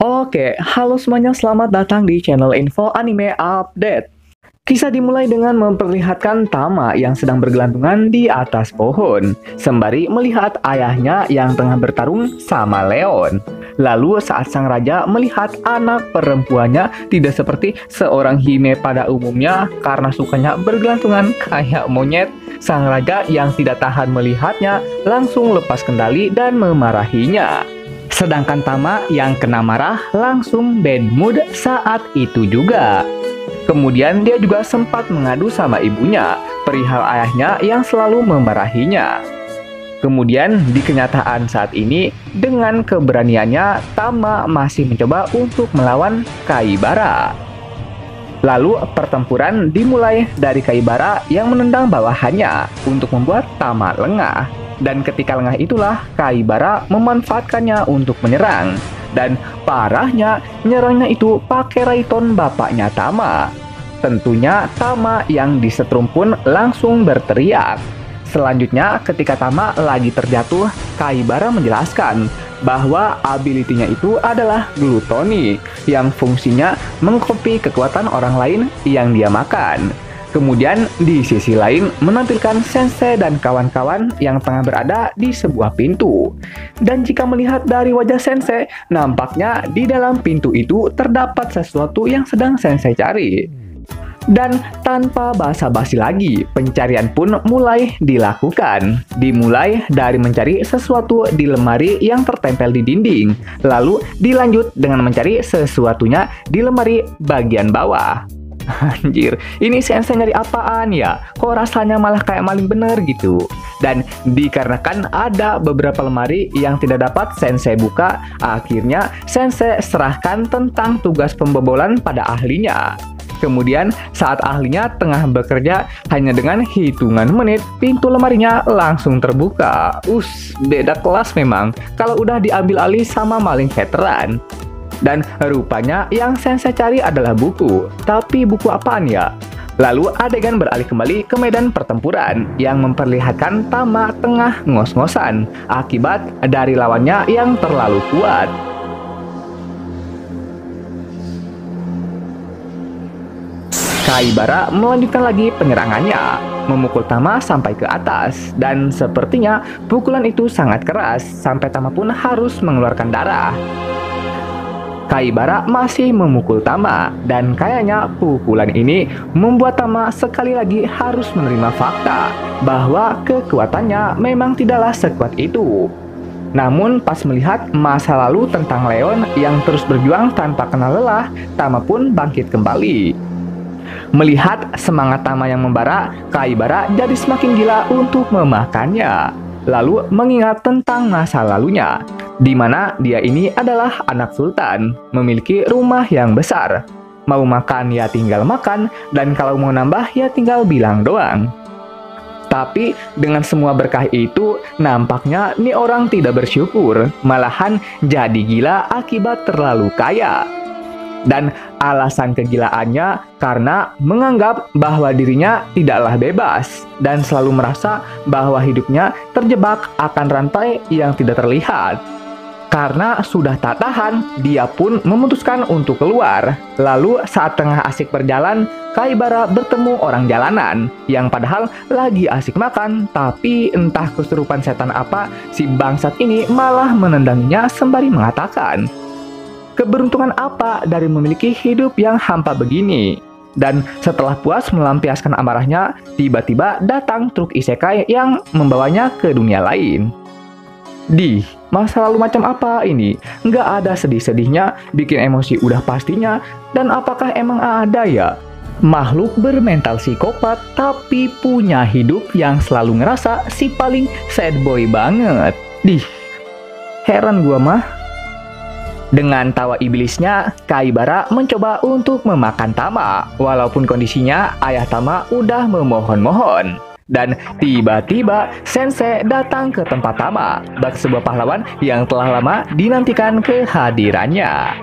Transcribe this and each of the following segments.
Oke, halo semuanya, selamat datang di channel Info Anime Update. Kisah dimulai dengan memperlihatkan Tama yang sedang bergelantungan di atas pohon, sembari melihat ayahnya yang tengah bertarung sama Leon. Lalu saat sang raja melihat anak perempuannya tidak seperti seorang Hime pada umumnya karena sukanya bergelantungan kayak monyet, sang raja yang tidak tahan melihatnya langsung lepas kendali dan memarahinya. Sedangkan Tama yang kena marah langsung bad mood saat itu juga. Kemudian dia juga sempat mengadu sama ibunya perihal ayahnya yang selalu memarahinya. Kemudian di kenyataan saat ini, dengan keberaniannya Tama masih mencoba untuk melawan Kaibara. Lalu pertempuran dimulai dari Kaibara yang menendang bawahannya untuk membuat Tama lengah. Dan ketika lengah itulah Kaibara memanfaatkannya untuk menyerang. Dan parahnya, nyerangnya itu pakai Raiton bapaknya Tama. Tentunya Tama yang disetrum pun langsung berteriak. Selanjutnya ketika Tama lagi terjatuh, Kaibara menjelaskan bahwa ability-nya itu adalah glutoni yang fungsinya mengkopi kekuatan orang lain yang dia makan. Kemudian di sisi lain menampilkan Sensei dan kawan-kawan yang tengah berada di sebuah pintu. Dan jika melihat dari wajah Sensei, nampaknya di dalam pintu itu terdapat sesuatu yang sedang Sensei cari. Dan tanpa basa-basi lagi, pencarian pun mulai dilakukan. Dimulai dari mencari sesuatu di lemari yang tertempel di dinding, lalu dilanjut dengan mencari sesuatunya di lemari bagian bawah. Anjir, ini Sensei nyari apaan ya? Kok rasanya malah kayak maling bener gitu? Dan dikarenakan ada beberapa lemari yang tidak dapat Sensei buka, akhirnya Sensei serahkan tentang tugas pembobolan pada ahlinya. Kemudian saat ahlinya tengah bekerja, hanya dengan hitungan menit, pintu lemarinya langsung terbuka. Beda kelas memang, kalau udah diambil alih sama maling veteran. Dan rupanya yang Sensei cari adalah buku. Tapi buku apaan ya? Lalu adegan beralih kembali ke medan pertempuran yang memperlihatkan Tama tengah ngos-ngosan akibat dari lawannya yang terlalu kuat. Kaibara melanjutkan lagi penyerangannya, memukul Tama sampai ke atas, dan sepertinya pukulan itu sangat keras sampai Tama pun harus mengeluarkan darah. Kaibara masih memukul Tama, dan kayaknya pukulan ini membuat Tama sekali lagi harus menerima fakta bahwa kekuatannya memang tidaklah sekuat itu. Namun pas melihat masa lalu tentang Leon yang terus berjuang tanpa kenal lelah, Tama pun bangkit kembali. Melihat semangat Tama yang membara, Kaibara jadi semakin gila untuk memakannya. Lalu mengingat tentang masa lalunya, di mana dia ini adalah anak sultan, memiliki rumah yang besar. Mau makan ya tinggal makan, dan kalau mau nambah ya tinggal bilang doang. Tapi dengan semua berkah itu, nampaknya nih orang tidak bersyukur, malahan jadi gila akibat terlalu kaya. Dan alasan kegilaannya karena menganggap bahwa dirinya tidaklah bebas dan selalu merasa bahwa hidupnya terjebak akan rantai yang tidak terlihat. Karena sudah tak tahan, dia pun memutuskan untuk keluar. Lalu saat tengah asik berjalan, Kaibara bertemu orang jalanan yang padahal lagi asik makan, tapi entah kesurupan setan apa, si bangsat ini malah menendanginya sembari mengatakan, "Keberuntungan apa dari memiliki hidup yang hampa begini?" Dan setelah puas melampiaskan amarahnya, tiba-tiba datang truk isekai yang membawanya ke dunia lain. Masa lalu macam apa ini? Nggak ada sedih-sedihnya, bikin emosi udah pastinya, dan apakah emang ada ya? Makhluk bermental psikopat tapi punya hidup yang selalu ngerasa si paling sad boy banget. Heran gua mah. Dengan tawa iblisnya, Kaibara mencoba untuk memakan Tama, walaupun kondisinya ayah Tama udah memohon-mohon. Dan tiba-tiba Sensei datang ke tempat Tama, bak sebuah pahlawan yang telah lama dinantikan kehadirannya.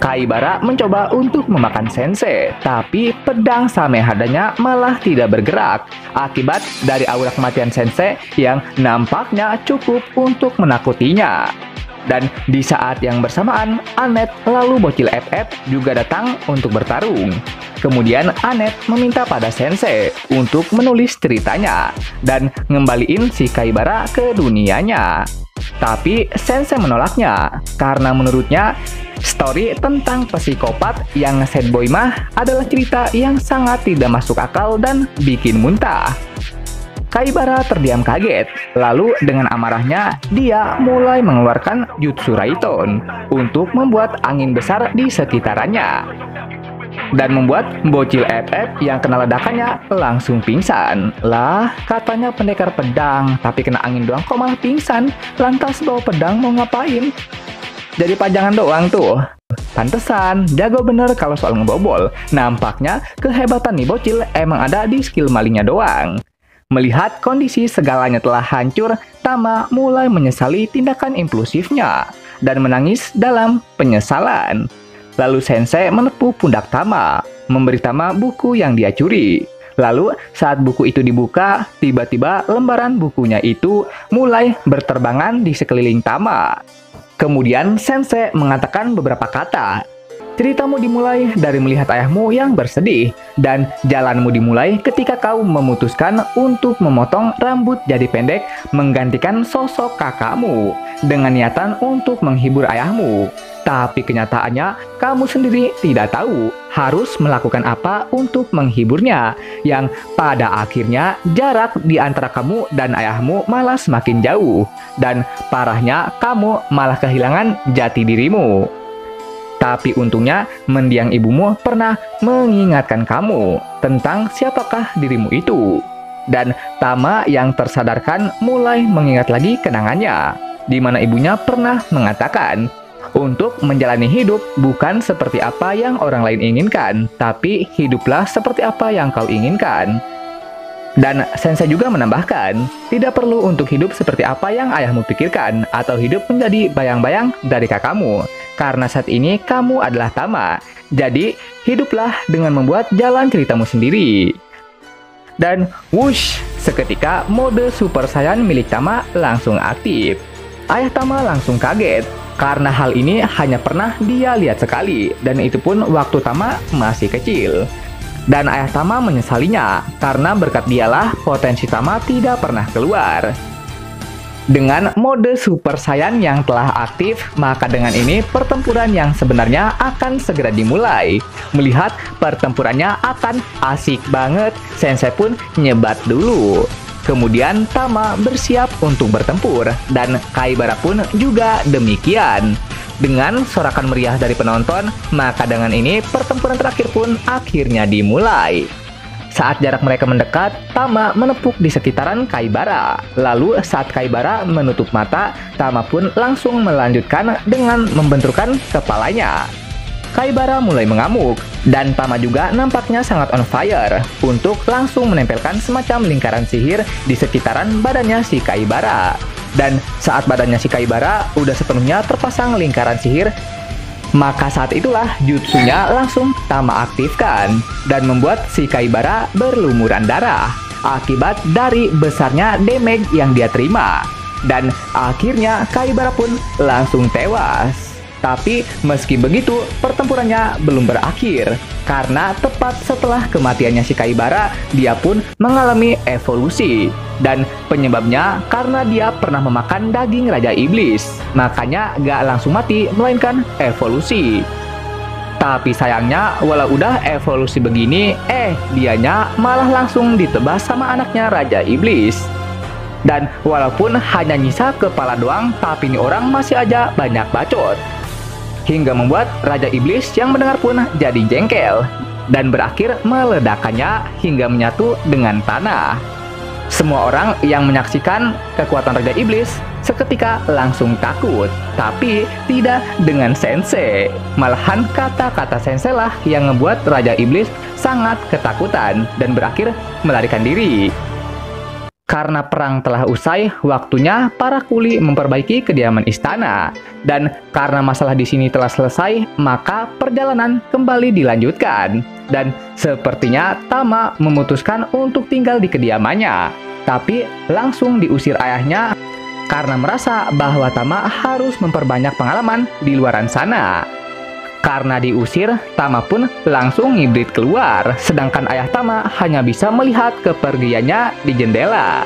Kaibara mencoba untuk memakan Sensei, tapi pedang Samehadanya malah tidak bergerak, akibat dari aura kematian Sensei yang nampaknya cukup untuk menakutinya. Dan di saat yang bersamaan, Anet lalu bocil FF juga datang untuk bertarung. Kemudian Anet meminta pada Sensei untuk menulis ceritanya dan ngembaliin si Kaibara ke dunianya. Tapi Sensei menolaknya karena menurutnya story tentang psikopat yang sad boy mah adalah cerita yang sangat tidak masuk akal dan bikin muntah. Kaibara terdiam kaget, lalu dengan amarahnya dia mulai mengeluarkan Jutsu Raiton untuk membuat angin besar di sekitarannya dan membuat bocil FF yang kena ledakannya langsung pingsan. Lah, katanya pendekar pedang, tapi kena angin doang kok malah pingsan? Lantas bawa pedang mau ngapain? Jadi pajangan doang tuh. Pantesan, jago bener kalau soal ngebobol. Nampaknya kehebatan nih bocil emang ada di skill malingnya doang. Melihat kondisi segalanya telah hancur, Tama mulai menyesali tindakan impulsifnya dan menangis dalam penyesalan. Lalu Sensei menepuk pundak Tama, memberi Tama buku yang dia curi. Lalu saat buku itu dibuka, tiba-tiba lembaran bukunya itu mulai berterbangan di sekeliling Tama. Kemudian Sensei mengatakan beberapa kata. Ceritamu dimulai dari melihat ayahmu yang bersedih, dan jalanmu dimulai ketika kau memutuskan untuk memotong rambut jadi pendek menggantikan sosok kakakmu dengan niatan untuk menghibur ayahmu. Tapi kenyataannya kamu sendiri tidak tahu harus melakukan apa untuk menghiburnya, yang pada akhirnya jarak di antara kamu dan ayahmu malah semakin jauh, dan parahnya kamu malah kehilangan jati dirimu. Tapi untungnya mendiang ibumu pernah mengingatkan kamu tentang siapakah dirimu itu. Dan Tama yang tersadarkan mulai mengingat lagi kenangannya, di mana ibunya pernah mengatakan, untuk menjalani hidup bukan seperti apa yang orang lain inginkan, tapi hiduplah seperti apa yang kau inginkan. Dan Sensei juga menambahkan, tidak perlu untuk hidup seperti apa yang ayahmu pikirkan, atau hidup menjadi bayang-bayang dari kakakmu, karena saat ini kamu adalah Tama. Jadi, hiduplah dengan membuat jalan ceritamu sendiri. Dan wush, seketika mode Super Saiyan milik Tama langsung aktif. Ayah Tama langsung kaget, karena hal ini hanya pernah dia lihat sekali, dan itu pun waktu Tama masih kecil. Dan ayah Tama menyesalinya, karena berkat dialah potensi Tama tidak pernah keluar. Dengan mode Super Saiyan yang telah aktif, maka dengan ini pertempuran yang sebenarnya akan segera dimulai. Melihat pertempurannya akan asik banget, Sensei pun nyebat dulu. Kemudian Tama bersiap untuk bertempur, dan Kaibara pun juga demikian. Dengan sorakan meriah dari penonton, maka dengan ini pertempuran terakhir pun akhirnya dimulai. Saat jarak mereka mendekat, Tama menepuk di sekitaran Kaibara. Lalu saat Kaibara menutup mata, Tama pun langsung melanjutkan dengan membenturkan kepalanya. Kaibara mulai mengamuk, dan Tama juga nampaknya sangat on fire untuk langsung menempelkan semacam lingkaran sihir di sekitaran badannya si Kaibara. Dan saat badannya si Kaibara udah sepenuhnya terpasang lingkaran sihir, maka saat itulah jutsunya langsung Tama aktifkan dan membuat si Kaibara berlumuran darah akibat dari besarnya damage yang dia terima. Dan akhirnya Kaibara pun langsung tewas. Tapi meski begitu, pertempurannya belum berakhir, karena tepat setelah kematiannya si Kaibara, dia pun mengalami evolusi. Dan penyebabnya karena dia pernah memakan daging Raja Iblis, makanya gak langsung mati, melainkan evolusi. Tapi sayangnya, walau udah evolusi begini, dianya malah langsung ditebas sama anaknya Raja Iblis. Dan walaupun hanya nyisa kepala doang, tapi ini orang masih aja banyak bacot. Hingga membuat Raja Iblis yang mendengar pun jadi jengkel dan berakhir meledakannya hingga menyatu dengan tanah. Semua orang yang menyaksikan kekuatan Raja Iblis seketika langsung takut, tapi tidak dengan Sensei. Malahan kata-kata Sensei lah yang membuat Raja Iblis sangat ketakutan dan berakhir melarikan diri. Karena perang telah usai, waktunya para kuli memperbaiki kediaman istana. Dan karena masalah di sini telah selesai, maka perjalanan kembali dilanjutkan. Dan sepertinya Tama memutuskan untuk tinggal di kediamannya. Tapi langsung diusir ayahnya karena merasa bahwa Tama harus memperbanyak pengalaman di luaran sana. Karena diusir, Tama pun langsung ngibrit keluar, sedangkan ayah Tama hanya bisa melihat kepergiannya di jendela.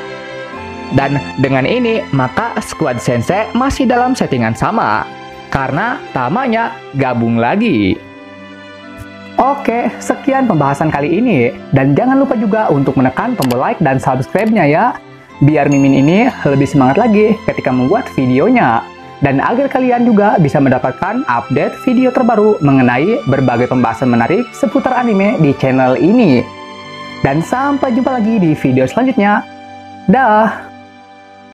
Dan dengan ini, maka Squad Sensei masih dalam settingan sama, karena Tamanya gabung lagi. Oke, sekian pembahasan kali ini. Dan jangan lupa juga untuk menekan tombol like dan subscribe-nya ya, biar Mimin ini lebih semangat lagi ketika membuat videonya. Dan agar kalian juga bisa mendapatkan update video terbaru mengenai berbagai pembahasan menarik seputar anime di channel ini. Dan sampai jumpa lagi di video selanjutnya. Dah!